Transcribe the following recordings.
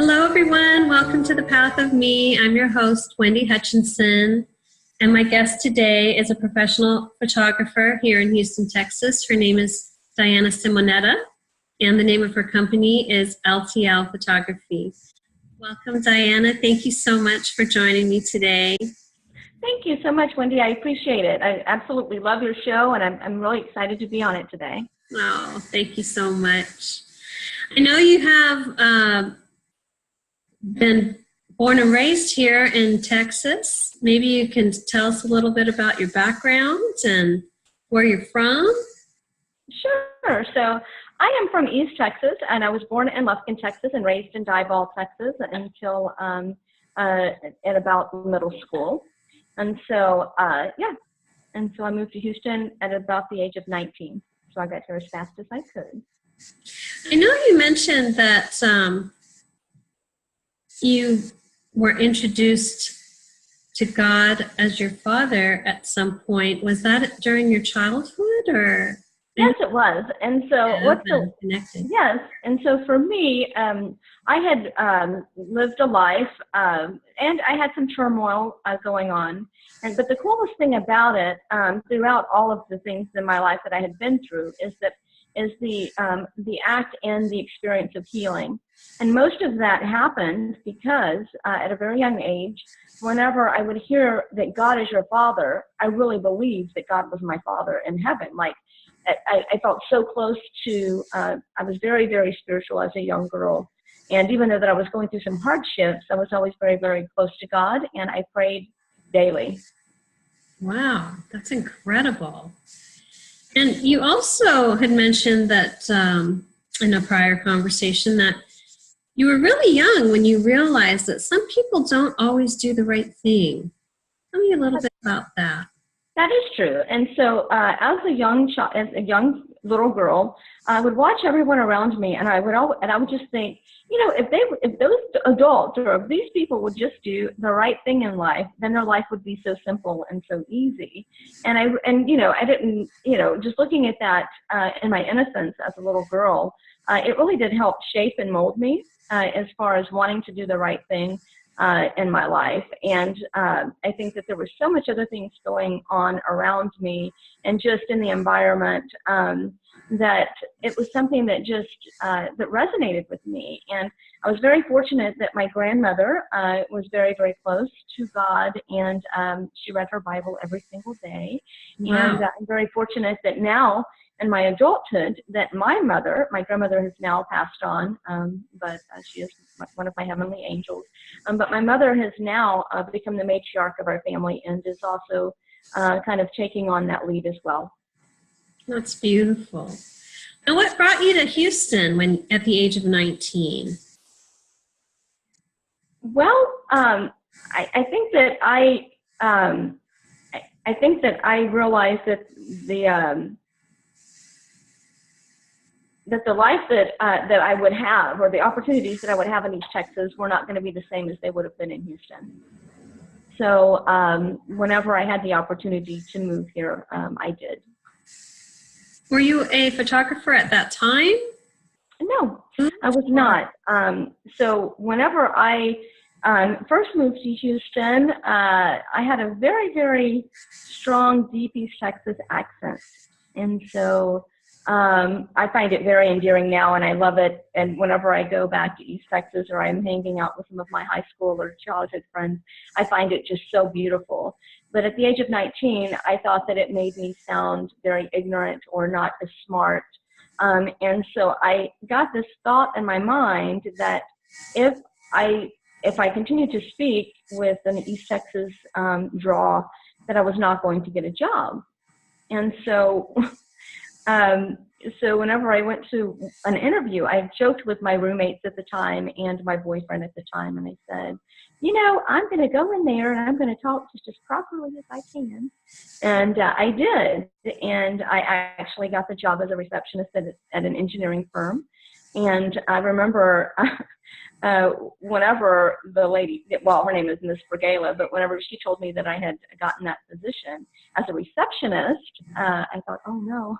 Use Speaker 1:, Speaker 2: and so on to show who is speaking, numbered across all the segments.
Speaker 1: Hello, everyone. Welcome to The Path of Me. I'm your host, Wendy Hutchinson, and my guest today is a professional photographer here in Houston, Texas. Her name is Simonetta, and the name of her company is LTL Photography. Welcome, Diana. Thank you so much for joining me today.
Speaker 2: Thank you so much, Wendy. I appreciate it. I absolutely love your show, and I'm really excited to be on it today.
Speaker 1: Oh, thank you so much. I know you have been born and raised here in Texas. Maybe you can tell us a little bit about your background and where you're from.
Speaker 2: Sure. So I am from East Texas, and I was born in Lufkin, Texas, and raised in Diboll, Texas, until at about middle school. And so, and so I moved to Houston at about the age of 19. So I got here as fast as I could.
Speaker 1: I know you mentioned that you were introduced to God as your father at some point. Was that during your childhood, or?
Speaker 2: Yes, it was. And so yes. And so for me, I had lived a life, and I had some turmoil going on. But the coolest thing about it, throughout all of the things in my life that I had been through, is the act and the experience of healing. And most of that happened because at a very young age, whenever I would hear that God is your father, I really believed that God was my father in heaven. Like, I felt so close to, I was very, very spiritual as a young girl. And even though that I was going through some hardships, I was always very, very close to God, and I prayed daily.
Speaker 1: Wow, that's incredible. And you also had mentioned that in a prior conversation that you were really young when you realized that some people don't always do the right thing. Tell me a little bit about that.
Speaker 2: That is true. And so as a young little girl, I would watch everyone around me, and I would just think, if those adults or if these people would just do the right thing in life, then their life would be so simple and so easy. And I didn't, just looking at that in my innocence as a little girl, it really did help shape and mold me as far as wanting to do the right thing in my life. And I think that there was so much other things going on around me and just in the environment that it was something that just that resonated with me. And I was very fortunate that my grandmother was very, very close to God, and she read her Bible every single day. Wow. And I'm very fortunate that now in my adulthood that my grandmother has now passed on, but she is one of my heavenly angels. But my mother has now become the matriarch of our family and is also kind of taking on that lead as well.
Speaker 1: That's beautiful. And what brought you to Houston at the age of 19?
Speaker 2: Well, I think that I realized that the life that I would have, or the opportunities that I would have in East Texas, were not going to be the same as they would have been in Houston. So whenever I had the opportunity to move here, I did.
Speaker 1: Were you a photographer at that time?
Speaker 2: No, I was not. So whenever I first moved to Houston, I had a very, very strong, deep East Texas accent. And so I find it very endearing now, and I love it. And whenever I go back to East Texas, or I'm hanging out with some of my high school or childhood friends, I find it just so beautiful. But at the age of 19, I thought that it made me sound very ignorant or not as smart. And so I got this thought in my mind that if I continued to speak with an East Texas draw, that I was not going to get a job. And so so whenever I went to an interview, I joked with my roommates at the time and my boyfriend at the time, and I said, I'm going to go in there and I'm going to talk just as properly as I can. And I did. And I actually got the job as a receptionist at an engineering firm. And I remember whenever the lady, well, her name is Miss Brigala, but whenever she told me that I had gotten that position as a receptionist, I thought, oh no.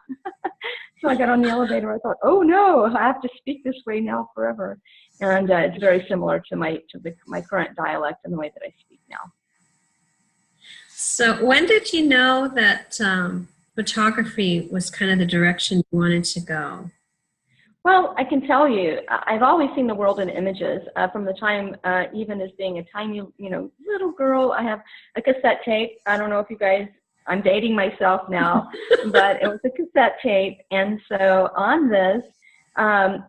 Speaker 2: So I got on the elevator. I thought, oh no, I have to speak this way now forever. And it's very similar to my current dialect and the way that I speak now.
Speaker 1: So when did you know that photography was kind of the direction you wanted to go?
Speaker 2: Well, I can tell you, I've always seen the world in images from the time, even as being a tiny, little girl. I have a cassette tape. I don't know if you guys, I'm dating myself now, but it was a cassette tape. And so on this,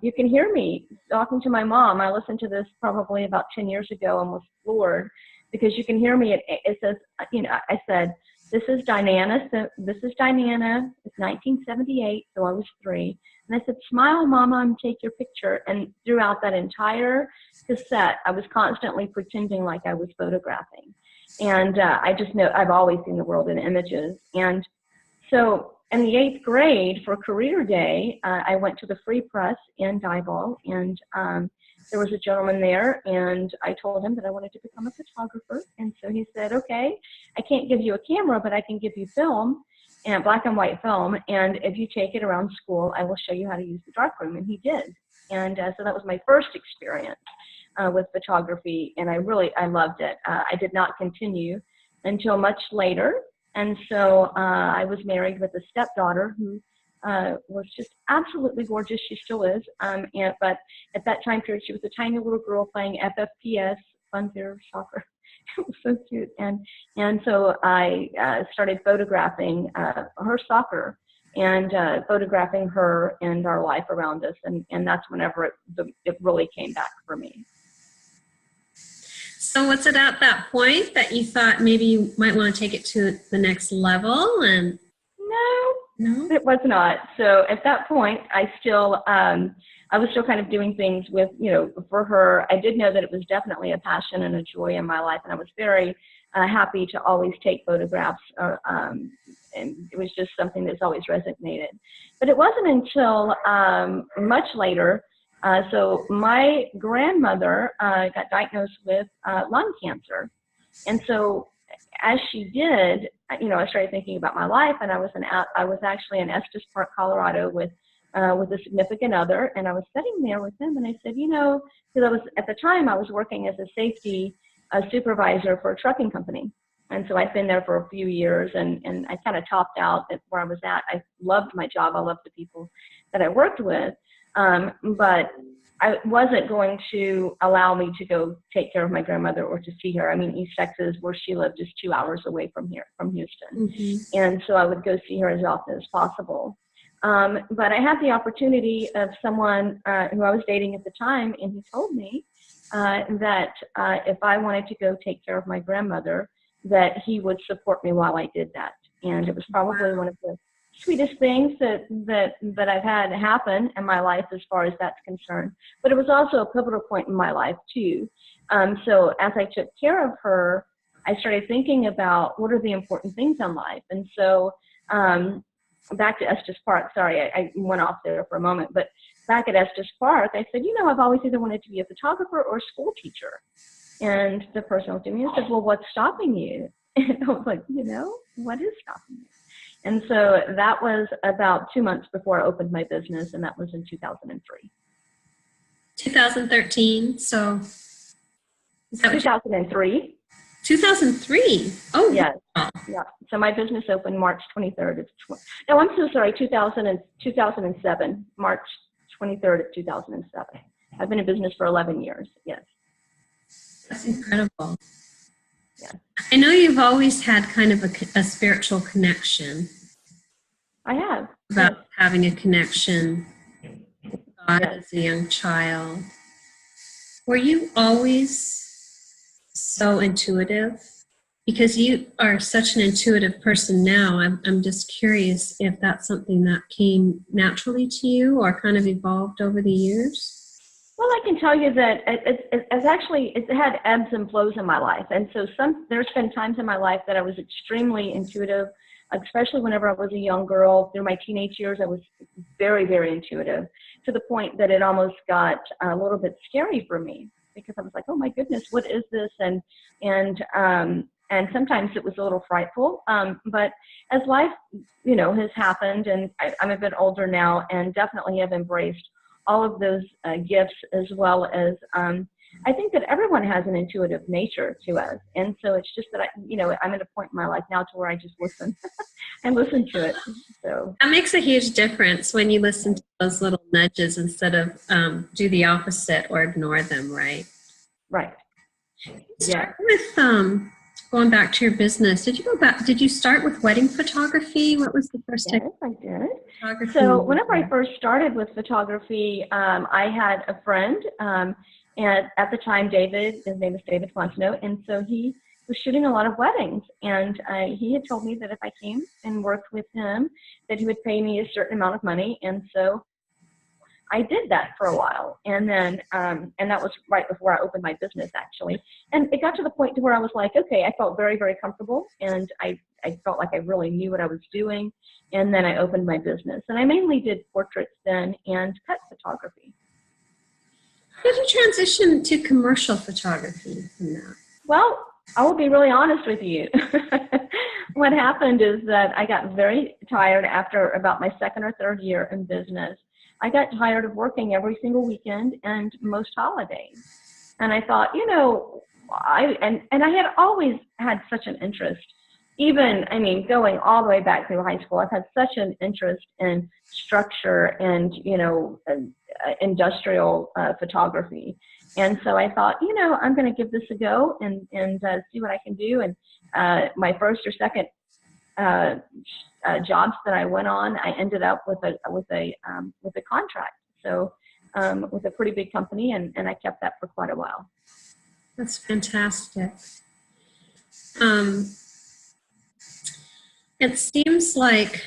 Speaker 2: you can hear me talking to my mom. I listened to this probably about 10 years ago and was floored because you can hear me. It says, I said, this is Diana. So this is Diana. It's 1978, so I was 3. And I said, smile, Mama, and take your picture. And throughout that entire cassette, I was constantly pretending like I was photographing. And I just know I've always seen the world in images. And so in the 8th grade for career day, I went to the Free Press in Diboll, and there was a gentleman there, and I told him that I wanted to become a photographer. And so he said, okay, I can't give you a camera, but I can give you film, and black and white film, and if you take it around school, I will show you how to use the darkroom. And he did. And so that was my first experience with photography, and I loved it. I did not continue until much later. And so I was married with a stepdaughter who was just absolutely gorgeous. She still is. But at that time period, she was a tiny little girl playing FFPS, Fun Fair Soccer. It was so cute. And so I started photographing her soccer and photographing her and our life around us. And that's whenever it really came back for me.
Speaker 1: So was it at that point that you thought maybe you might want to take it to the next level? And
Speaker 2: No, it was not. So at that point, I was still kind of doing things with, for her. I did know that it was definitely a passion and a joy in my life, and I was very happy to always take photographs. And it was just something that's always resonated. But it wasn't until much later. So my grandmother got diagnosed with lung cancer. And so as she did, I started thinking about my life, and I was actually in Estes Park, Colorado with a significant other, and I was sitting there with him, and I said, because at the time I was working as a safety supervisor for a trucking company. And so I'd been there for a few years, and I kind of topped out at where I was at. I loved my job. I loved the people that I worked with. But I wasn't going to allow me to go take care of my grandmother or to see her. I mean, East Texas, where she lived, is 2 hours away from Houston. Mm-hmm. And so I would go see her as often as possible. But I had the opportunity of someone who I was dating at the time, and he told me that if I wanted to go take care of my grandmother, that he would support me while I did that. And it was probably one of the sweetest things that I've had happen in my life as far as that's concerned. But it was also a pivotal point in my life too. So as I took care of her, I started thinking about what are the important things in life. And so back to Estes Park, sorry, I went off there for a moment, but back at Estes Park, I said, I've always either wanted to be a photographer or a school teacher. And the person looked at me and said, well, what's stopping you? And I was like, what is stopping you? And so that was about 2 months before I opened my business, and that was in 2003.
Speaker 1: 2013, so... Is that
Speaker 2: 2003.
Speaker 1: 2003? Oh,
Speaker 2: yes. Yeah. So my business opened March 23rd of... No, I'm so sorry, 2007, March 23rd of 2007. I've been in business for 11 years, yes.
Speaker 1: That's incredible.
Speaker 2: Yeah.
Speaker 1: I know you've always had kind of a spiritual connection.
Speaker 2: I have.
Speaker 1: About having a connection with God as a young child. Were you always so intuitive? Because you are such an intuitive person now, I'm just curious if that's something that came naturally to you or kind of evolved over the years?
Speaker 2: Well, I can tell you that it's had ebbs and flows in my life. And so there's been times in my life that I was extremely intuitive, especially whenever I was a young girl. Through my teenage years, I was very, very intuitive, to the point that it almost got a little bit scary for me, because I was like, oh my goodness, what is this? And and sometimes it was a little frightful. But as life, has happened, and I'm a bit older now, and definitely have embraced all of those gifts, as well as I think that everyone has an intuitive nature to us. And so it's just that I'm at a point in my life now to where I just listen. I listen to it. So
Speaker 1: that makes a huge difference when you listen to those little nudges instead of do the opposite or ignore them, right?
Speaker 2: Right.
Speaker 1: Start with going back to your business. Did you start with wedding photography? What was the first
Speaker 2: Yes, I did.
Speaker 1: photography?
Speaker 2: So whenever I first started with photography, I had a friend, and at the time, David, his name is David Fontenot, and so he was shooting a lot of weddings, and he had told me that if I came and worked with him, that he would pay me a certain amount of money, and so I did that for a while, and then, and that was right before I opened my business, actually. And it got to the point to where I was like, okay, I felt very, very comfortable, and I felt like I really knew what I was doing, and then I opened my business. And I mainly did portraits then and pet photography.
Speaker 1: How did you transition to commercial photography from that?
Speaker 2: Well, I will be really honest with you. What happened is that I got very tired after about my second or third year in business. I got tired of working every single weekend and most holidays. And I thought, I had always had such an interest, going all the way back through high school. I've had such an interest in structure and, industrial photography. And so I thought, I'm going to give this a go and see what I can do. And my first or second jobs that I went on, I ended up with a contract. So with a pretty big company, and I kept that for quite a while.
Speaker 1: That's fantastic. It seems like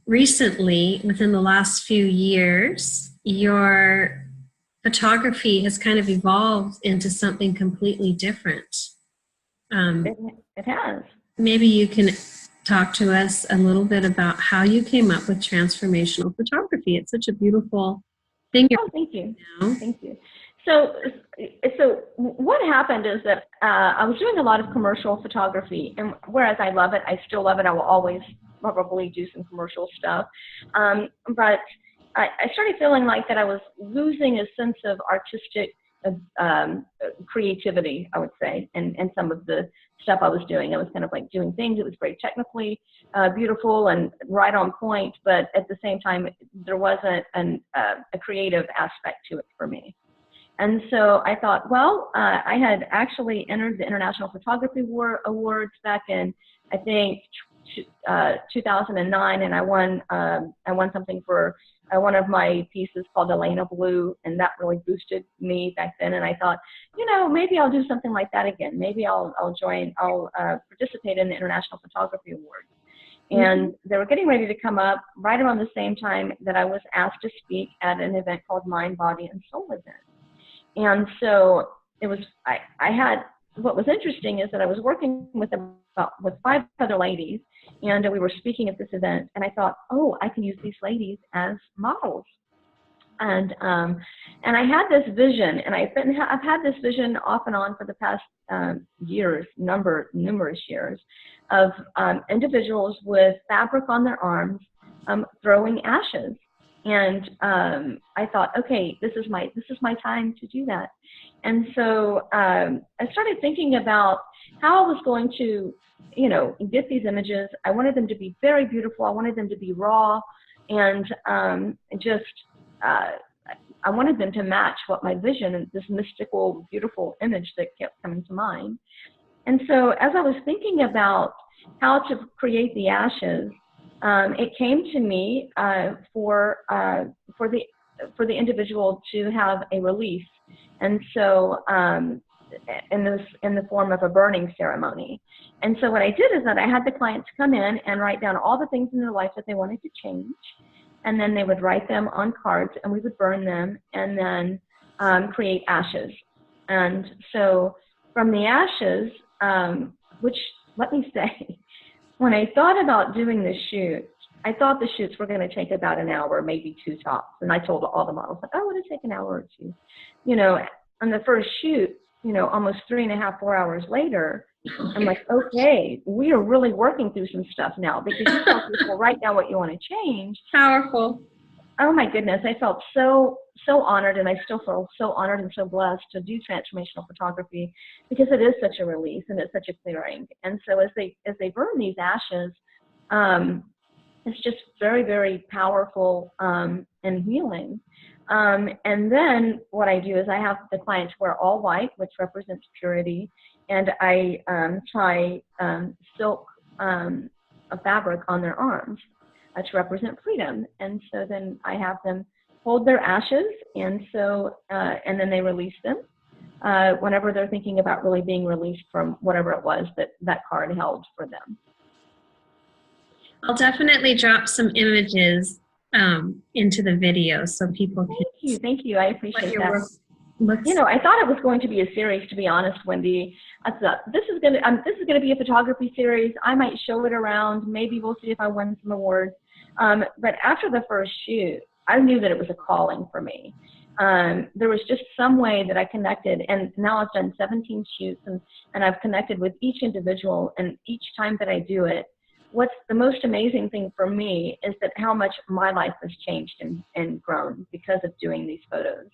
Speaker 1: recently, within the last few years, your photography has kind of evolved into something completely different.
Speaker 2: It has.
Speaker 1: Maybe you can talk to us a little bit about how you came up with transformational photography. It's such a beautiful thing.
Speaker 2: Oh, thank you. Thank you. So what happened is that I was doing a lot of commercial photography, and whereas I love it, I still love it. I will always probably do some commercial stuff. But I started feeling like that I was losing a sense of artistic creativity, I would say, and some of the stuff I was doing. I was kind of like doing things. It was very technically beautiful and right on point, but at the same time, there wasn't a creative aspect to it for me. And so I thought, well, I had actually entered the International Photography Awards back in, I think, 2009, and I won something for one of my pieces called Elena Blue, and that really boosted me back then. And I thought, maybe I'll do something like that again. Maybe I'll participate in the International Photography Awards. And they were getting ready to come up right around the same time that I was asked to speak at an event called Mind, Body, and Soul Event. And so it was, what was interesting is that I was working with 5 other ladies, and we were speaking at this event, and I thought, oh, I can use these ladies as models. And I had this vision, and I've had this vision off and on for the past years, numerous years, of individuals with fabric on their arms throwing ashes. And I thought, okay, this is my time to do that. And so I started thinking about how I was going to, get these images. I wanted them to be very beautiful. I wanted them to be raw, and I wanted them to match what my vision and this mystical, beautiful image that kept coming to mind. And so as I was thinking about how to create the ashes, it came to me for the individual to have a release, and so in the form of a burning ceremony. And so what I did is that I had the clients come in and write down all the things in their life that they wanted to change, and then they would write them on cards, and we would burn them, and then create ashes. And so from the ashes, which, let me say, when I thought about doing this shoot, I thought the shoots were going to take about an hour, maybe 2 tops. And I told all the models, like, oh, it'll take an hour or 2. On the first shoot, almost 3.5, 4 hours later, I'm like, okay, we are really working through some stuff now, because you tell people right now what you want to change.
Speaker 1: Powerful.
Speaker 2: Oh my goodness, I felt so honored, and I still feel so honored and so blessed to do transformational photography, because it is such a release and it's such a clearing. And so as they burn these ashes, it's just very, very powerful and healing. And then what I do is I have the clients wear all white, which represents purity, and I tie silk a fabric on their arms to represent freedom. And so then I have them hold their ashes, and so and then they release them whenever they're thinking about really being released from whatever it was that card held for them.
Speaker 1: I'll definitely drop some images into the video so people can.
Speaker 2: Thank you. I appreciate that.
Speaker 1: Looks.
Speaker 2: You know, I thought it was going to be a series, to be honest, Wendy. I thought this is going to be a photography series. I might show it around. Maybe we'll see if I win some awards. But after the first shoot, I knew that it was a calling for me. There was just some way that I connected, and now I've done 17 shoots, and I've connected with each individual, and each time that I do it, what's the most amazing thing for me is that how much my life has changed and grown because of doing these photos.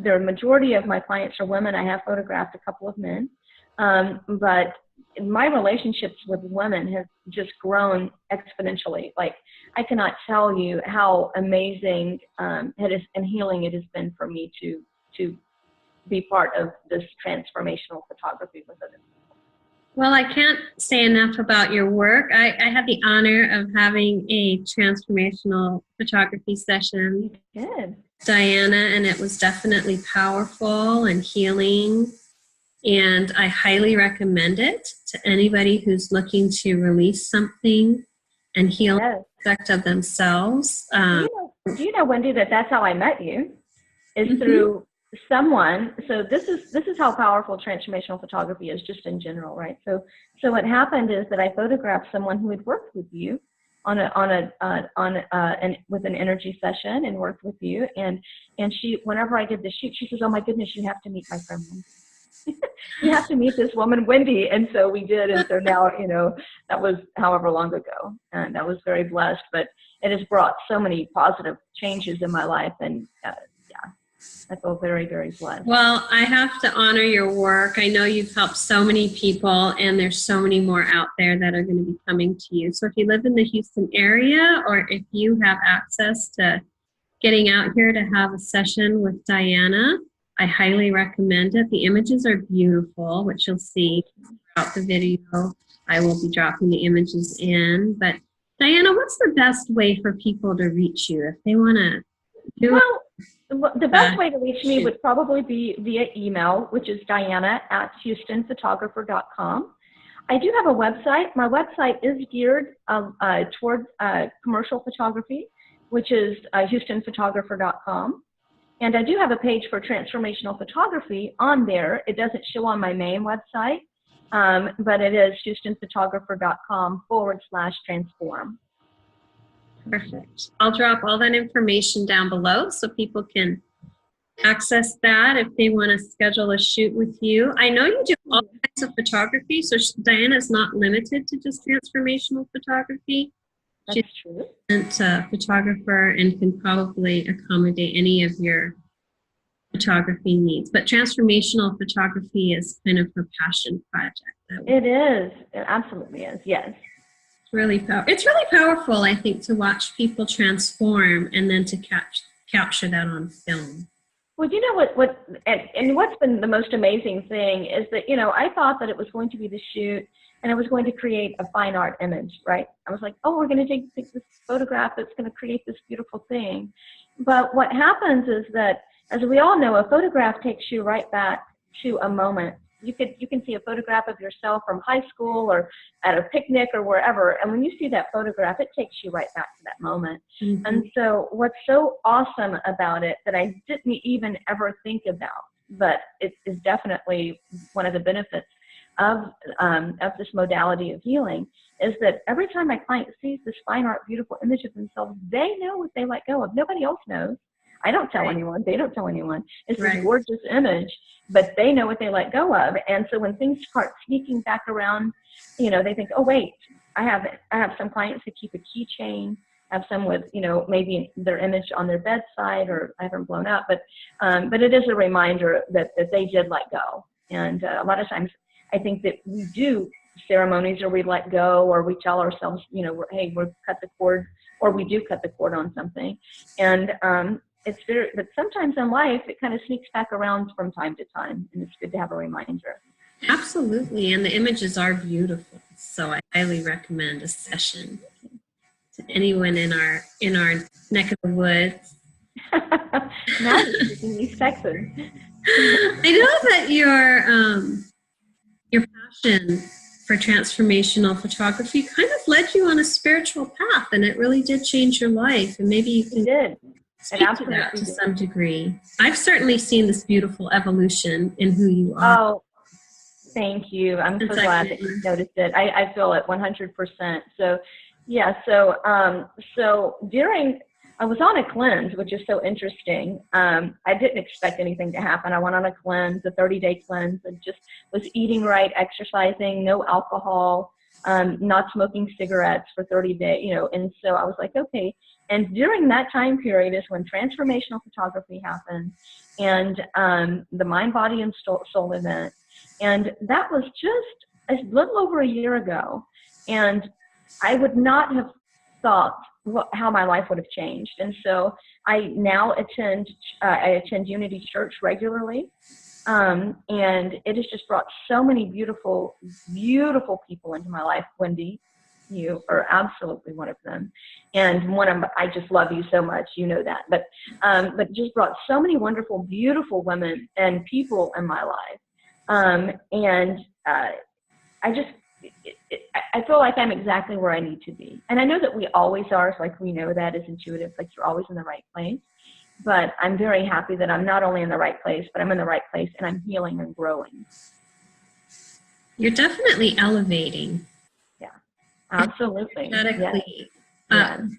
Speaker 2: The majority of my clients are women. I have photographed a couple of men, but my relationships with women have just grown exponentially. Like, I cannot tell you how amazing it is and healing it has been for me to be part of this transformational photography with others.
Speaker 1: Well, I can't say enough about your work. I had the honor of having a transformational photography session with Diana, and it was definitely powerful and healing. And I highly recommend it to anybody who's looking to release something and heal an aspect of themselves.
Speaker 2: Do you know, Wendy, that's how I met you, is through someone. So this is how powerful transformational photography is, just in general, right? So what happened is that I photographed someone who had worked with you with an energy session and worked with you, and she, whenever I did the shoot, she says, "Oh my goodness, you have to meet my friend Wendy. You have to meet this woman, Wendy." And so we did, and so now, you know, that was however long ago, and I was very blessed, but it has brought so many positive changes in my life, and I feel very, very blessed.
Speaker 1: Well, I have to honor your work. I know you've helped so many people, and there's so many more out there that are going to be coming to you. So if you live in the Houston area, or if you have access to getting out here to have a session with Diana, I highly recommend it. The images are beautiful, which you'll see throughout the video. I will be dropping the images in. But Diana, what's the best way for people to reach you if they want to do it?
Speaker 2: The best way to reach me would probably be via email, which is diana@houstonphotographer.com. I do have a website. My website is geared towards commercial photography, which is houstonphotographer.com. And I do have a page for transformational photography on there. It doesn't show on my main website, but it is houstonphotographer.com/transform.
Speaker 1: Perfect. I'll drop all that information down below so people can access that if they want to schedule a shoot with you. I know you do all kinds of photography, so Diana's not limited to just transformational photography.
Speaker 2: That's true.
Speaker 1: She's a photographer and can probably accommodate any of your photography needs. But transformational photography is kind of her passion project.
Speaker 2: It is. It absolutely is. Yes.
Speaker 1: It's really powerful, I think, to watch people transform and then to capture that on film.
Speaker 2: Well, you know and what's been the most amazing thing is that, you know, I thought that it was going to be the shoot and it was going to create a fine art image, right? I was like, oh, we're going to take this photograph that's going to create this beautiful thing. But what happens is that, as we all know, a photograph takes you right back to a moment. You can see a photograph of yourself from high school or at a picnic or wherever, and when you see that photograph, it takes you right back to that moment. Mm-hmm. And so what's so awesome about it that I didn't even ever think about, but it is definitely one of the benefits of this modality of healing, is that every time my client sees this fine art, beautiful image of themselves, they know what they let go of. Nobody else knows. I don't tell anyone. They don't tell anyone. It's this
Speaker 1: Right.
Speaker 2: gorgeous image, but they know what they let go of. And so when things start sneaking back around, they think, oh, wait, I have some clients who keep a keychain, have some with, maybe their image on their bedside, or I haven't blown up, but it is a reminder that they did let go. And a lot of times I think that we do ceremonies where we let go, or we tell ourselves, we're cut the cord, or we do cut the cord on something. And but sometimes in life it kind of sneaks back around from time to time, and it's good to have a reminder.
Speaker 1: Absolutely, and the images are beautiful. So I highly recommend a session to anyone in our neck of the woods.
Speaker 2: Now you're in East Texas.
Speaker 1: I know that your passion for transformational photography kind of led you on a spiritual path, and it really did change your life. And maybe you can speak to that to some degree. I've certainly seen this beautiful evolution in who you are.
Speaker 2: Oh, thank you. I'm so glad that you noticed it. I feel it 100%. So, yeah. So during, I was on a cleanse, which is so interesting. I didn't expect anything to happen. I went on a cleanse, a 30-day cleanse, and just was eating right, exercising, no alcohol, not smoking cigarettes for 30 days, and so I was like, okay. And during that time period is when transformational photography happened, and the Mind, Body, and Soul event. And that was just a little over a year ago. And I would not have thought how my life would have changed. And so I now attend Unity Church regularly. And it has just brought so many beautiful, beautiful people into my life. Wendy, you are absolutely one of them. And I just love you so much. You know that. But just brought so many wonderful, beautiful women and people in my life. I feel like I'm exactly where I need to be. And I know that we always are. It's like we know that as intuitive, like you're always in the right place. But I'm very happy that I'm not only in the right place, but I'm in the right place, and I'm healing and growing.
Speaker 1: You're definitely elevating.
Speaker 2: Yeah, absolutely.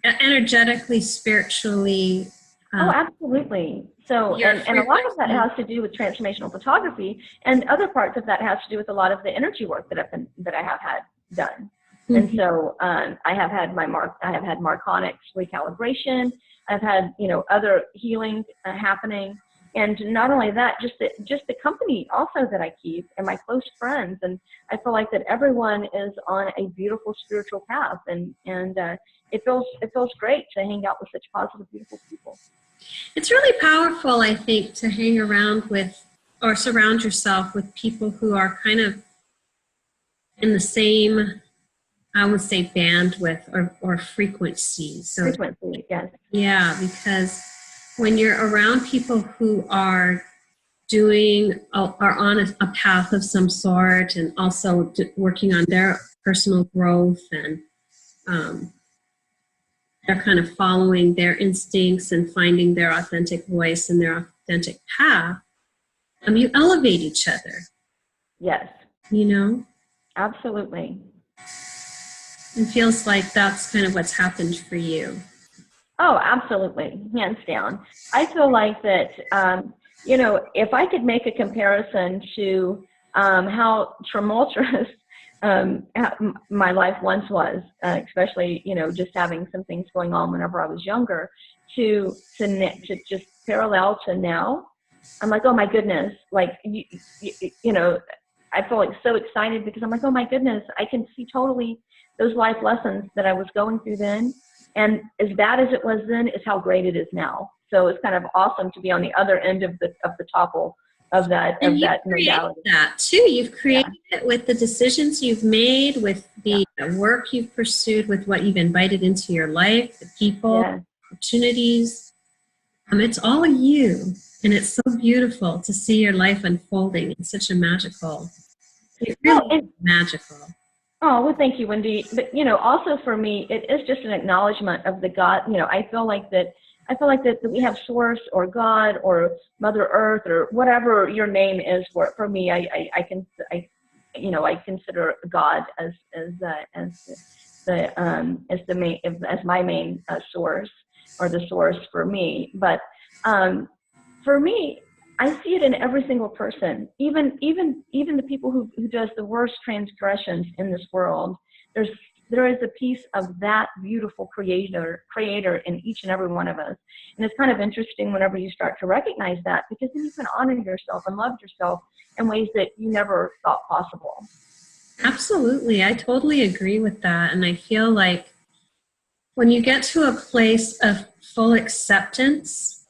Speaker 1: Energetically, spiritually.
Speaker 2: Oh, absolutely. So, and a lot of that has to do with transformational photography, and other parts of that has to do with a lot of the energy work that I have had done. Mm-hmm. And so, I have had marconics recalibration. I've had, other healing happening, and not only that, just the company also that I keep and my close friends, and I feel like that everyone is on a beautiful spiritual path, and it feels great to hang out with such positive, beautiful people.
Speaker 1: It's really powerful, I think, to hang around with or surround yourself with people who are kind of in the same, I would say, bandwidth or frequency. So,
Speaker 2: frequency, yes.
Speaker 1: Yeah, because when you're around people who are on a path of some sort, and also working on their personal growth, and they're kind of following their instincts and finding their authentic voice and their authentic path, you elevate each other.
Speaker 2: Yes. Absolutely.
Speaker 1: It feels like that's kind of what's happened for you.
Speaker 2: Oh, absolutely. Hands down. I feel like that, if I could make a comparison to how tumultuous my life once was, especially, just having some things going on whenever I was younger, to just parallel to now, I'm like, oh my goodness, like, I feel like so excited because I'm like, oh my goodness, I can see totally those life lessons that I was going through then. And as bad as it was then is how great it is now. So it's kind of awesome to be on the other end of the topple of that modality.
Speaker 1: That too. You've created it with the decisions you've made, with the work you've pursued, with what you've invited into your life, the people, opportunities. It's all you, and it's so beautiful to see your life unfolding. It's such a magical. It's really magical.
Speaker 2: Oh, well, thank you, Wendy. But, also for me, it is just an acknowledgement of the God. I feel like that we have Source or God or Mother Earth or whatever your name is for me. I consider God as my main source, or the source for me. But For me, I see it in every single person, even the people who does the worst transgressions in this world. There is a piece of that beautiful creator in each and every one of us. And it's kind of interesting whenever you start to recognize that, because then you can honor yourself and love yourself in ways that you never thought possible.
Speaker 1: Absolutely. I totally agree with that. And I feel like when you get to a place of full acceptance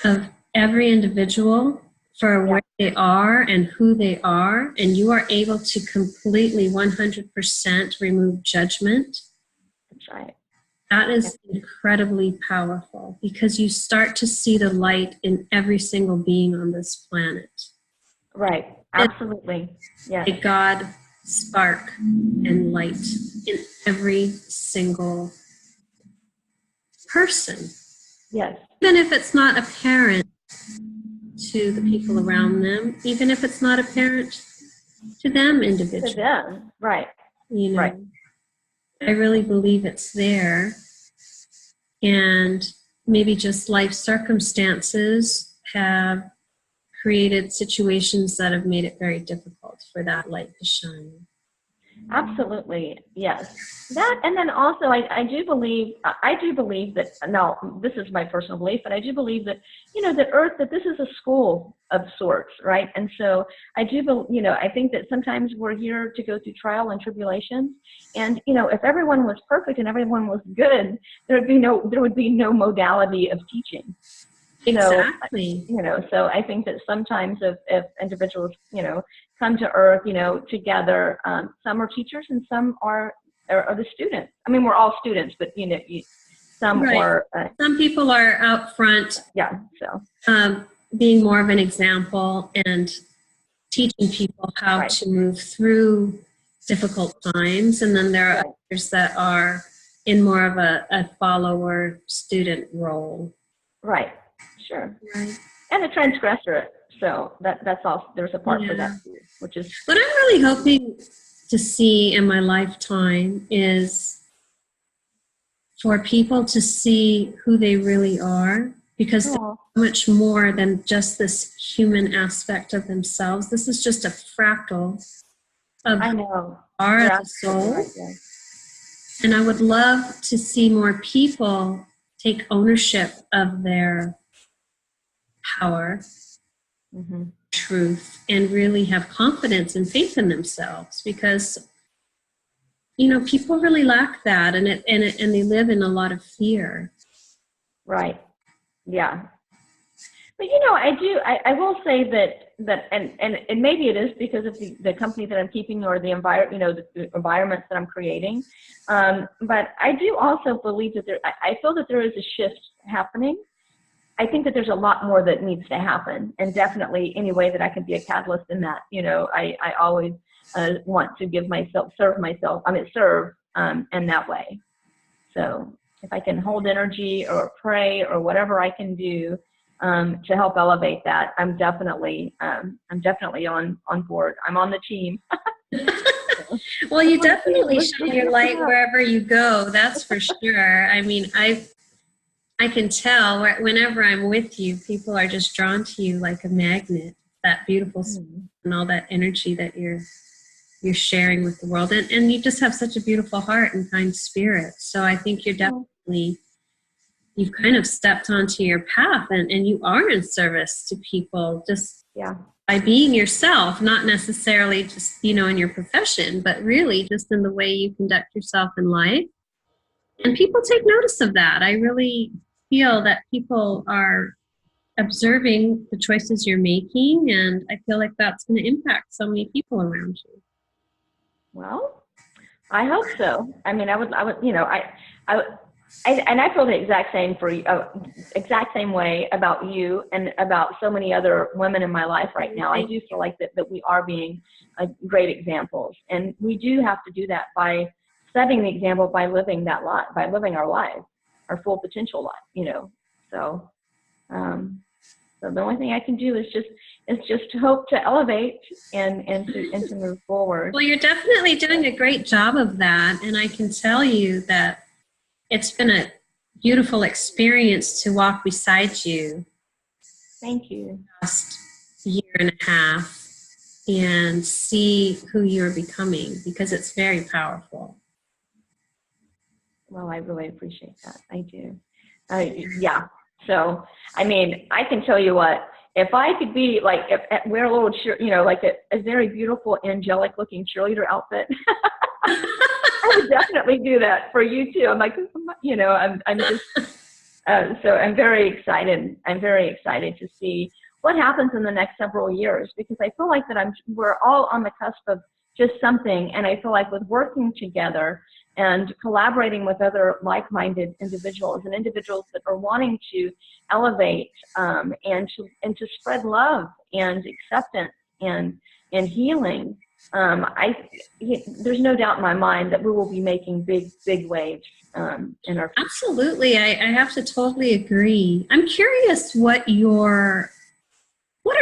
Speaker 1: of every individual for where they are and who they are, and you are able to completely 100% remove judgment,
Speaker 2: That's right.
Speaker 1: that is incredibly powerful, because you start to see the light in every single being on this planet.
Speaker 2: Right. Absolutely. Yes.
Speaker 1: A God spark and light in every single person.
Speaker 2: Yes.
Speaker 1: Even if it's not apparent to the people around them, even if it's not apparent to them individually.
Speaker 2: To them. Right.
Speaker 1: You know,
Speaker 2: right.
Speaker 1: I really believe it's there. And maybe just life circumstances have created situations that have made it very difficult for that light to shine.
Speaker 2: Absolutely, yes. That, and then also, I do believe that, now, this is my personal belief, but I do believe that, that Earth, that this is a school of sorts, right? And so I do, I think that sometimes we're here to go through trial and tribulations, and, if everyone was perfect and everyone was good, there would be no modality of teaching.
Speaker 1: Exactly.
Speaker 2: So I think that sometimes if individuals, come to Earth, together, some are teachers and some are the students. I mean, we're all students, but, some
Speaker 1: right.
Speaker 2: are.
Speaker 1: Some people are out front.
Speaker 2: Yeah. So.
Speaker 1: Being more of an example and teaching people how
Speaker 2: right.
Speaker 1: to move through difficult times. And then there are others that are in more of a follower student role.
Speaker 2: Right. Sure.
Speaker 1: Right.
Speaker 2: And a transgressor. So that's also, there's a part for that too, which is.
Speaker 1: What I'm really hoping to see in my lifetime is for people to see who they really are, because they're so much more than just this human aspect of themselves. This is just a fractal of who they are as a soul. Right, yeah. And I would love to see more people take ownership of their power, truth, and really have confidence and faith in themselves, because people really lack that, and they live in a lot of fear. Right.
Speaker 2: Yeah. But I will say that and maybe it is because of the company that I'm keeping, or the environment, the environments that I'm creating. But I do also believe that I feel that there is a shift happening. I think that there's a lot more that needs to happen, and definitely any way that I can be a catalyst in that. I always want to serve in that way. So if I can hold energy or pray or whatever I can do to help elevate that, I'm definitely on board. I'm on the team.
Speaker 1: Well, you definitely shine your light wherever you go. That's for sure. I mean, I can tell whenever I'm with you, people are just drawn to you like a magnet. That beautiful and all that energy that you're sharing with the world, and you just have such a beautiful heart and kind spirit. So I think you're definitely, you've kind of stepped onto your path, and you are in service to people just by being yourself, not necessarily just in your profession, but really just in the way you conduct yourself in life. And people take notice of that. I really feel that people are observing the choices you're making, and I feel like that's going to impact so many people around you.
Speaker 2: Well, I hope so. I mean, I would, and I feel the exact same way about you and about so many other women in my life right now. I do feel like that we are being great examples, and we do have to do that by setting the example, by living that life, by living our life, our full potential life. So, so the only thing I can do is just hope to elevate and to move forward.
Speaker 1: Well, you're definitely doing a great job of that, and I can tell you that it's been a beautiful experience to walk beside you
Speaker 2: Thank you.
Speaker 1: last year and a half and see who you're becoming, because it's very powerful.
Speaker 2: Well, I really appreciate that. I do. Yeah. So, I mean, I can tell you what, if I could be like, wear a little, like a very beautiful, angelic looking cheerleader outfit, I would definitely do that for you too. I'm like, I'm just, so I'm very excited. I'm very excited to see what happens in the next several years, because I feel like that we're all on the cusp of just something. And I feel like with working together and collaborating with other like-minded individuals and individuals that are wanting to elevate and to spread love and acceptance and healing, there's no doubt in my mind that we will be making big waves in our future.
Speaker 1: Absolutely. I have to totally agree. I'm curious what are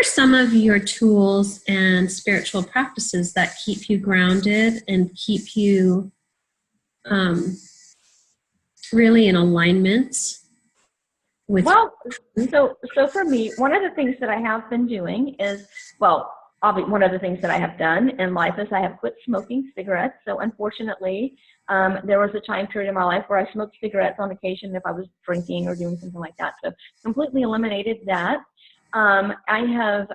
Speaker 1: some of your tools and spiritual practices that keep you grounded and keep you really in alignment with?
Speaker 2: Well, so for me, one of the things that I have been doing is, one of the things that I have done in life is I have quit smoking cigarettes. So unfortunately, there was a time period in my life where I smoked cigarettes on occasion if I was drinking or doing something like that. So completely eliminated that. I have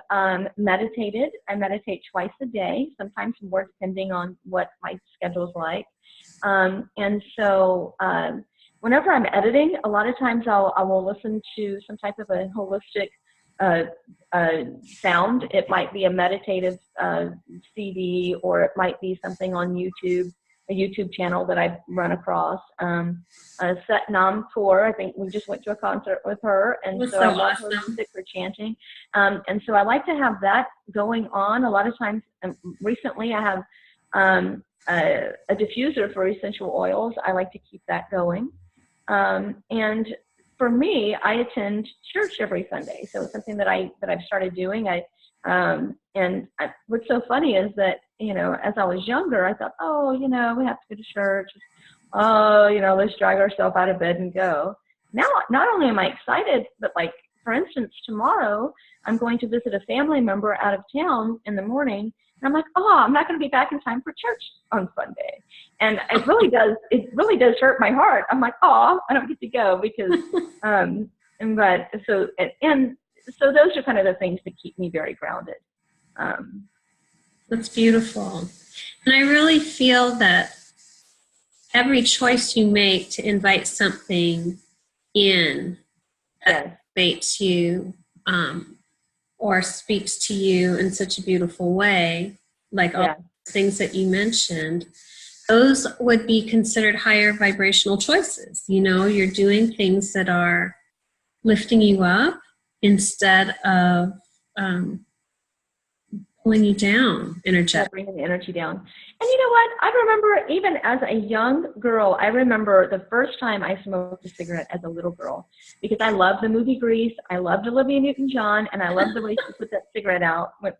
Speaker 2: meditated. I meditate twice a day, sometimes more depending on what my schedule's like. And so whenever I'm editing, a lot of times I will listen to some type of a holistic sound. It might be a meditative CD, or it might be something on YouTube, a YouTube channel that I've run across. Set Nam Kaur, I think we just went to a concert with her, and so I love her music for chanting. And so I like to have that going on. A lot of times, recently I have a diffuser for essential oils. I like to keep that going. And for me, I attend church every Sunday. So it's something that I've started doing. What's so funny is that, as I was younger, I thought, we have to go to church. Let's drag ourselves out of bed and go. Now, not only am I excited, but like, for instance, tomorrow I'm going to visit a family member out of town in the morning. And I'm like, I'm not going to be back in time for church on Sunday. And it really does hurt my heart. I'm like, I don't get to go because, so those are kind of the things that keep me very grounded.
Speaker 1: That's beautiful. And I really feel that every choice you make to invite something in that elevates you, or speaks to you in such a beautiful way, like all the things that you mentioned, those would be considered higher vibrational choices. You're doing things that are lifting you up instead of pulling you down energetically.
Speaker 2: Bringing the energy down. And you know what? I remember even as a young girl, I remember the first time I smoked a cigarette as a little girl, because I loved the movie Grease. I loved Olivia Newton-John, and I loved the way she put that cigarette out with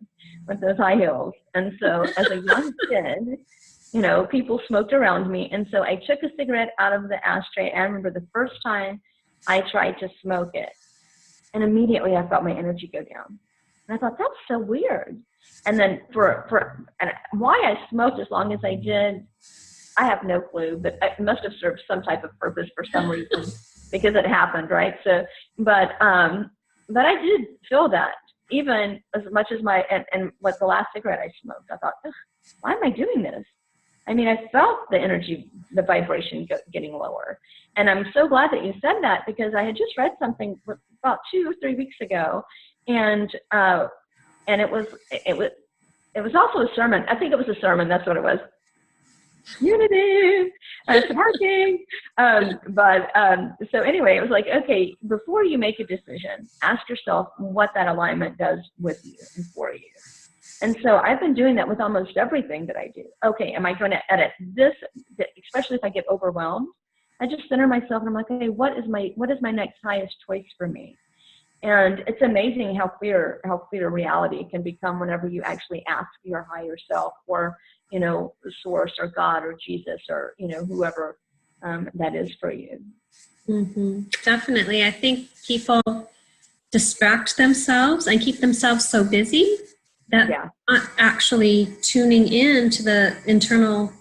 Speaker 2: those high heels. And so as a young kid, people smoked around me. And so I took a cigarette out of the ashtray. I remember the first time I tried to smoke it, and immediately I felt my energy go down. And I thought, that's so weird. And then and why I smoked as long as I did, I have no clue, but it must have served some type of purpose for some reason, because it happened, right? So, but I did feel that, even as much as and what the last cigarette I smoked, I thought, why am I doing this? I mean, I felt the energy, the vibration getting lower. And I'm so glad that you said that, because I had just read something about 2 or 3 weeks ago, and it was also a sermon. I think it was a sermon. That's what it was. Unity, working. So anyway, it was like, okay, before you make a decision, ask yourself what that alignment does with you and for you. And so I've been doing that with almost everything that I do. Okay, am I going to edit this? Especially if I get overwhelmed, I just center myself and I'm like, okay, what is my next highest choice for me? And it's amazing how clear reality can become whenever you actually ask your higher self, or, source, or God, or Jesus, or, whoever that is for you.
Speaker 1: Definitely. I think people distract themselves and keep themselves so busy that they're not actually tuning in to the internal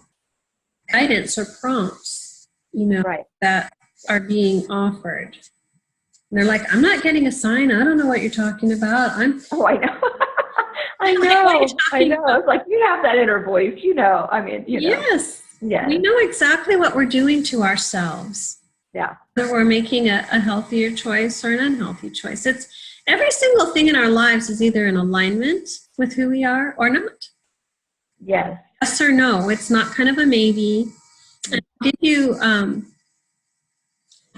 Speaker 1: guidance or prompts, that are being offered. And they're like, I'm not getting a sign. I don't know what you're talking about.
Speaker 2: I know. I know. It's like, you have that inner voice,
Speaker 1: Yes. We know exactly what we're doing to ourselves.
Speaker 2: Yeah.
Speaker 1: Whether we're making a healthier choice or an unhealthy choice. It's every single thing in our lives is either in alignment with who we are or not.
Speaker 2: Yes.
Speaker 1: Yes or no. It's not kind of a maybe. And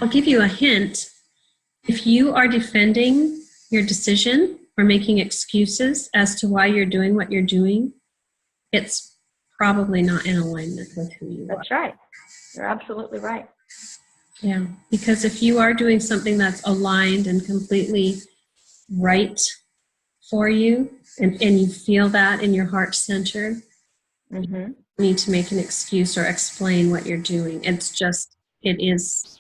Speaker 1: I'll give you a hint. If you are defending your decision or making excuses as to why you're doing what you're doing, it's probably not in alignment with who you are.
Speaker 2: That's right. You're absolutely right.
Speaker 1: Yeah, because if you are doing something that's aligned and completely right for you, and you feel that in your heart center, you don't need to make an excuse or explain what you're doing. It is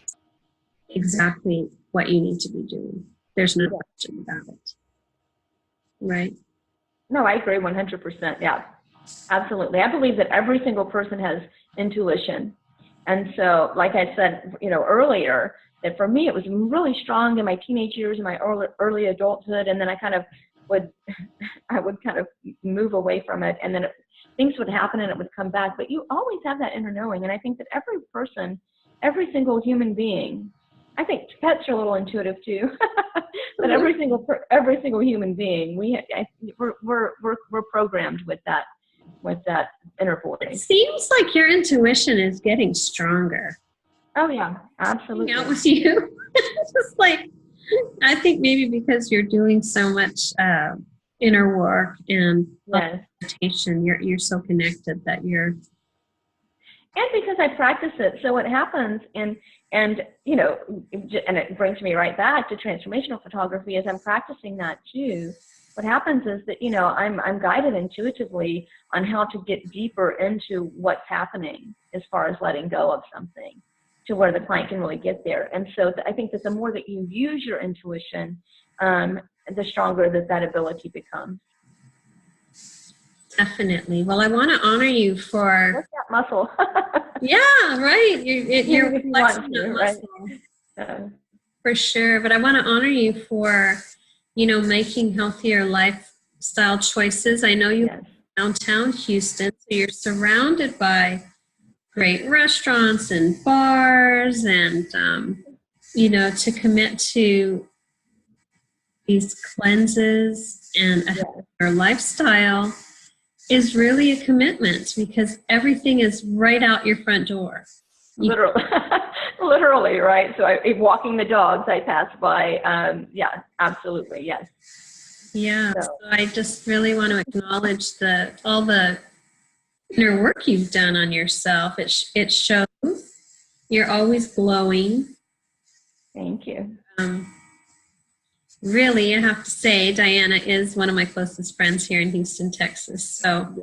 Speaker 1: exactly what you need to be doing. There's no question about it. Right?
Speaker 2: No, I agree 100%. Yeah, absolutely. I believe that every single person has intuition. And so, like I said, earlier, that for me, it was really strong in my teenage years and my early adulthood. And then I would kind of move away from it. And then things would happen and it would come back. But you always have that inner knowing. And I think that every person, every single human being, I think pets are a little intuitive too, but every single human being, we're programmed with that inner voice.
Speaker 1: It seems like your intuition is getting stronger.
Speaker 2: Oh yeah, absolutely.
Speaker 1: Hanging out with you, it's just like, I think maybe because you're doing so much inner work and meditation, you're so connected that you're.
Speaker 2: And because I practice it, so what happens, and it brings me right back to transformational photography, as I'm practicing that too. What happens is that I'm guided intuitively on how to get deeper into what's happening as far as letting go of something, to where the client can really get there. And so I think that the more that you use your intuition, the stronger that ability becomes.
Speaker 1: Definitely. Well, I want to honor you for...
Speaker 2: What's that muscle?
Speaker 1: Yeah, right. You're flexing that muscle.
Speaker 2: Right.
Speaker 1: For sure. But I want to honor you for, making healthier lifestyle choices. I know you live downtown Houston, so you're surrounded by great restaurants and bars, and, to commit to these cleanses and a healthier lifestyle is really a commitment, because everything is right out your front door.
Speaker 2: Literally, right? So walking the dogs, I pass by. Absolutely, yes.
Speaker 1: Yeah, so I just really want to acknowledge all the inner work you've done on yourself. It shows. You're always glowing.
Speaker 2: Thank you.
Speaker 1: Really, I have to say, Diana is one of my closest friends here in Houston, Texas. So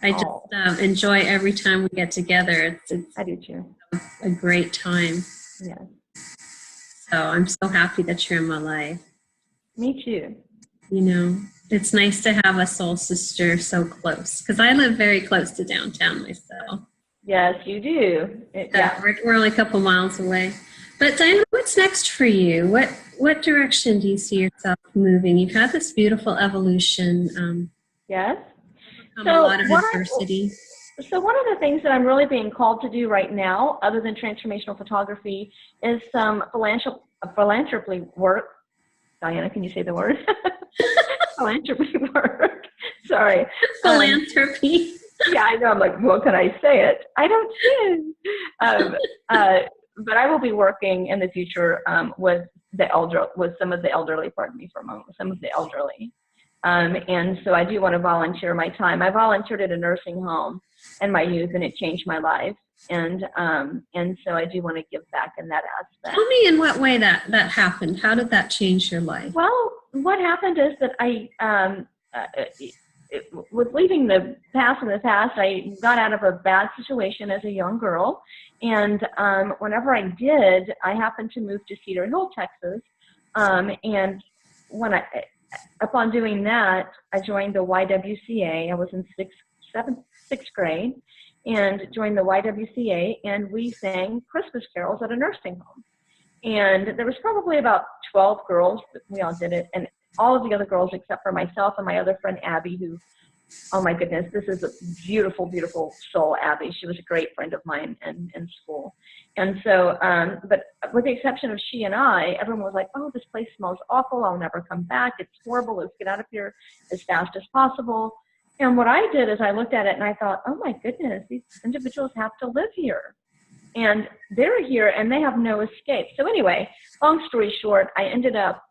Speaker 1: I just enjoy every time we get together.
Speaker 2: I do too.
Speaker 1: A great time.
Speaker 2: Yeah.
Speaker 1: So I'm so happy that you're in my life.
Speaker 2: Me too.
Speaker 1: It's nice to have a soul sister so close, because I live very close to downtown myself.
Speaker 2: Yes, you do.
Speaker 1: We're only a couple miles away. But Diana, what's next for you? What direction do you see yourself moving? You've had this beautiful evolution.
Speaker 2: Yes.
Speaker 1: A lot of adversity.
Speaker 2: So one of the things that I'm really being called to do right now, other than transformational photography, is some philanthropy work. Diana, can you say the word? Philanthropy work. Sorry.
Speaker 1: Philanthropy.
Speaker 2: Yeah, I know. I'm like, well, can I say it? I don't know. But I will be working in the future with some of the elderly. And so I do want to volunteer my time. I volunteered at a nursing home in my youth, and it changed my life. And so I do want to give back in that aspect.
Speaker 1: Tell me in what way that happened. How did that change your life?
Speaker 2: Well, what happened is that with leaving the past in the past, I got out of a bad situation as a young girl, And whenever I did, I happened to move to Cedar Hill, Texas. And upon doing that, I joined the YWCA. I was in sixth grade, and joined the YWCA, and we sang Christmas carols at a nursing home. And there was probably about 12 girls, but we all did it. And all of the other girls, except for myself and my other friend, Abby, who, oh my goodness, this is a beautiful, beautiful soul, Abby. She was a great friend of mine in school. And so, but with the exception of she and I, everyone was like, oh, this place smells awful. I'll never come back. It's horrible. Let's get out of here as fast as possible. And what I did is I looked at it and I thought, oh my goodness, these individuals have to live here. And they're here and they have no escape. So anyway, long story short, I ended up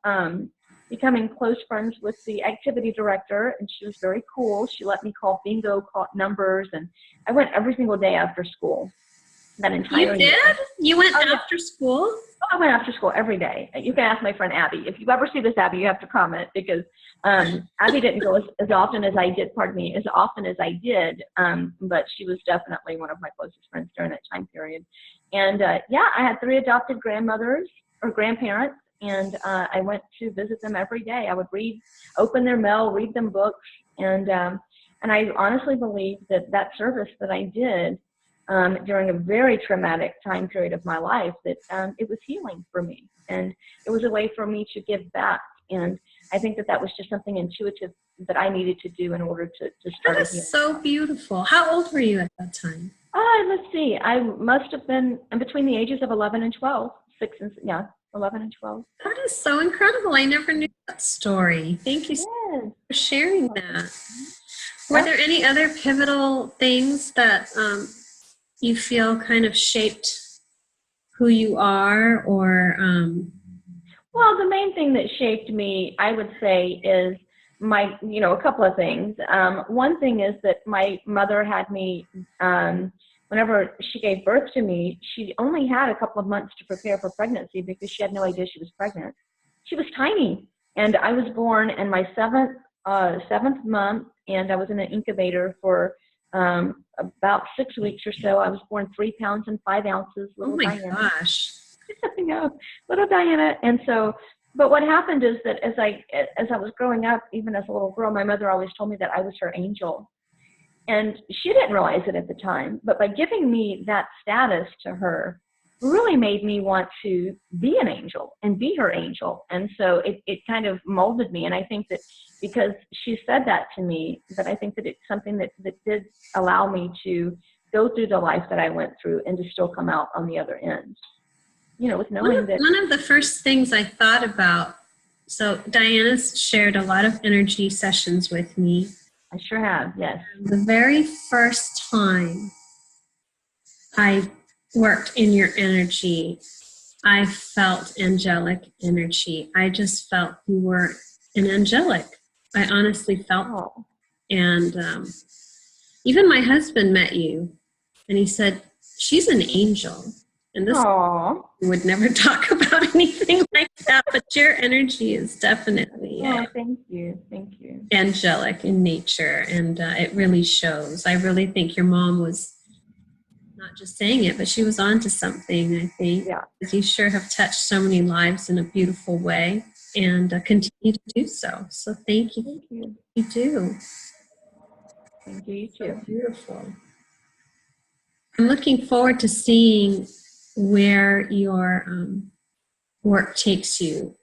Speaker 2: becoming close friends with the activity director, and she was very cool. She let me call bingo, call numbers, and I went every single day after school. That entire
Speaker 1: You did?
Speaker 2: year.
Speaker 1: You went after school?
Speaker 2: Oh, I went after school every day. You can ask my friend Abby. If you ever see this, Abby, you have to comment, because Abby didn't go as often as I did, but she was definitely one of my closest friends during that time period. And yeah, I had 3 adopted grandmothers or grandparents, and I went to visit them every day. I would open their mail, read them books, and I honestly believe that service that I did during a very traumatic time period of my life, that it was healing for me, and it was a way for me to give back. And I think that was just something intuitive that I needed to do in order to start.
Speaker 1: That is so beautiful. How old were you at that time?
Speaker 2: Let's see. I must have been in between the ages of 11 and 12. 11 and 12.
Speaker 1: That is so incredible. I never knew that story. Thank you so much for sharing that. Were there any other pivotal things that you feel kind of shaped who you are, or
Speaker 2: Well, the main thing that shaped me, I would say, is a couple of things. One thing is that my mother had me, whenever she gave birth to me, she only had a couple of months to prepare for pregnancy because she had no idea she was pregnant. She was tiny, and I was born in my seventh month, and I was in an incubator for about 6 weeks or so. I was born 3 pounds and 5 ounces.
Speaker 1: Oh my gosh.
Speaker 2: I know, little Diana. And so, but what happened is that as I was growing up, even as a little girl, my mother always told me that I was her angel. And she didn't realize it at the time, but by giving me that status to her really made me want to be an angel and be her angel. And so it kind of molded me. And I think that because she said that to me, that I think that it's something that did allow me to go through the life that I went through and to still come out on the other end. With knowing that.
Speaker 1: One of the first things I thought about, so Diana's shared a lot of energy sessions with me.
Speaker 2: I sure have, yes.
Speaker 1: The very first time I worked in your energy, I felt angelic energy. I just felt you were an angelic. I honestly felt it. And even my husband met you, and he said, she's an angel. And this would never talk about anything like that, but your energy is definitely
Speaker 2: thank you.
Speaker 1: Angelic in nature, and it really shows. I really think your mom was not just saying it, but she was onto something, I think.
Speaker 2: Yeah.
Speaker 1: Because you sure have touched so many lives in a beautiful way, and continue to do so. So thank you.
Speaker 2: Thank you.
Speaker 1: You do.
Speaker 2: Thank you, you too.
Speaker 1: So beautiful. I'm looking forward to seeing where your work takes you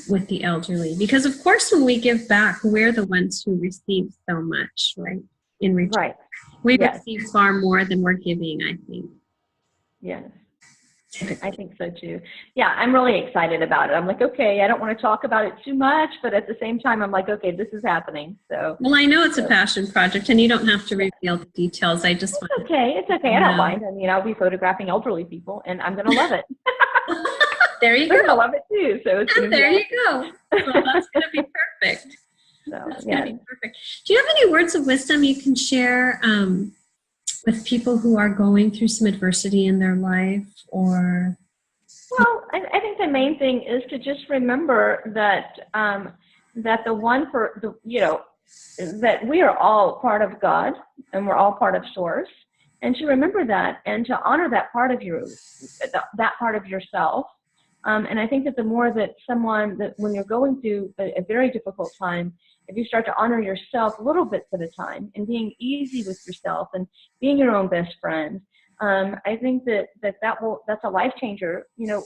Speaker 1: with the elderly. Because, of course, when we give back, we're the ones who receive so much, right? In return.
Speaker 2: Right.
Speaker 1: We receive far more than we're giving, I think.
Speaker 2: Yes. I think so, too. Yeah, I'm really excited about it. I'm like, okay, I don't want to talk about it too much, but at the same time, I'm like, okay, this is happening. So.
Speaker 1: Well, I know it's a passion project, and you don't have to reveal the details. I just want
Speaker 2: It's okay. I don't mind. I mean, I'll be photographing elderly people, and I'm going to love it.
Speaker 1: There you go.
Speaker 2: They're going to love it, too. So it's
Speaker 1: there you go. Well, that's going to be perfect. That's going to be perfect. Do you have any words of wisdom you can share with people who are going through some adversity in their life, or?
Speaker 2: Well, I think the main thing is to just remember that that that we are all part of God, and we're all part of Source, and to remember that and to honor that part of that part of yourself. And I think that the more that when you're going through a very difficult time, if you start to honor yourself little bits at a time and being easy with yourself and being your own best friend, I think that's a life changer. You know,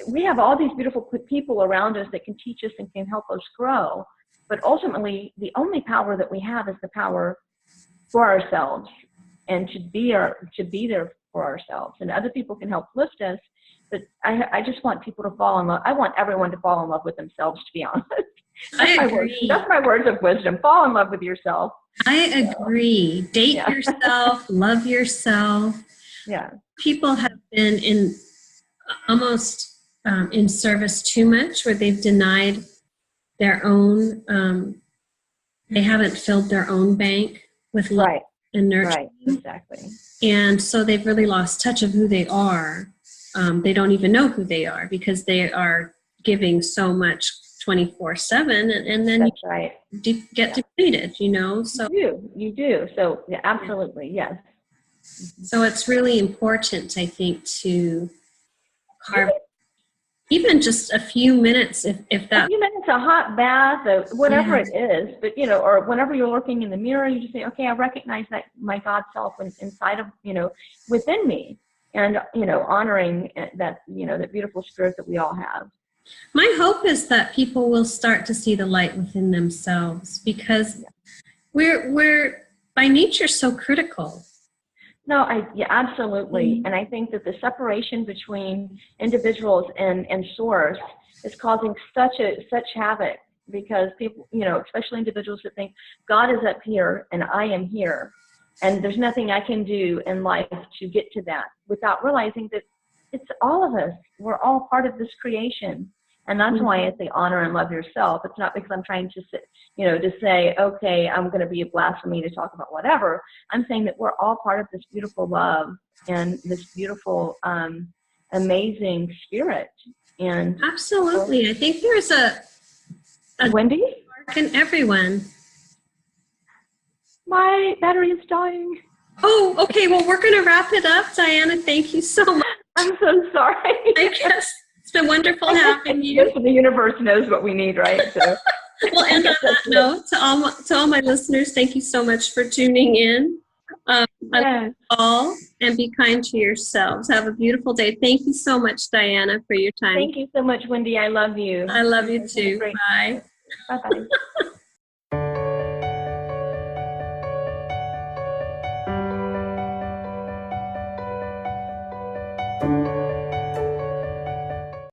Speaker 2: we have all these beautiful people around us that can teach us and can help us grow. But ultimately, the only power that we have is the power for ourselves and to be there for ourselves. And other people can help lift us. But I just want people to fall in love. I want everyone to fall in love with themselves, to be honest.
Speaker 1: I agree.
Speaker 2: That's my words of wisdom. Fall in love with yourself.
Speaker 1: I agree. Date yourself, love yourself.
Speaker 2: Yeah.
Speaker 1: People have been in almost in service too much, where they've denied their own, they haven't filled their own bank with love and nurturing.
Speaker 2: Right, exactly.
Speaker 1: And so they've really lost touch of who they are. They don't even know who they are because they are giving so much 24/7, and then
Speaker 2: that's right.
Speaker 1: You get depleted, you know. So
Speaker 2: you do. So yeah, absolutely, yes.
Speaker 1: So it's really important, I think, to carve even just a few minutes, if that.
Speaker 2: A few minutes, a hot bath, whatever it is. But you know, or whenever you're looking in the mirror, you just say, okay, I recognize that my God self inside of, you know, within me. And, you know, honoring that, you know, that beautiful spirit that we all have.
Speaker 1: My hope is that people will start to see the light within themselves, because we're by nature so critical.
Speaker 2: No, absolutely. And I think that the separation between individuals and source is causing such havoc, because people, you know, especially individuals that think God is up here and I am here. And there's nothing I can do in life to get to that, without realizing that it's all of us. We're all part of this creation. And that's why I say honor and love yourself. It's not because I'm trying to say, okay, I'm going to be a blasphemy to talk about whatever. I'm saying that we're all part of this beautiful love and this beautiful, amazing spirit. And
Speaker 1: absolutely. I think there's a
Speaker 2: Wendy?
Speaker 1: spark in everyone.
Speaker 2: My battery is dying.
Speaker 1: Oh, okay. Well, we're going to wrap it up. Diana, thank you so much.
Speaker 2: I'm so sorry.
Speaker 1: I guess it's been wonderful having you.
Speaker 2: Yes, the universe knows what we need, right? So.
Speaker 1: Well, and on that note, to all my listeners, thank you so much for tuning in. I love you all, and be kind to yourselves. Have a beautiful day. Thank you so much, Diana, for your time.
Speaker 2: Thank you so much, Wendy. I love you.
Speaker 1: I love you too. Bye.
Speaker 2: Bye-bye.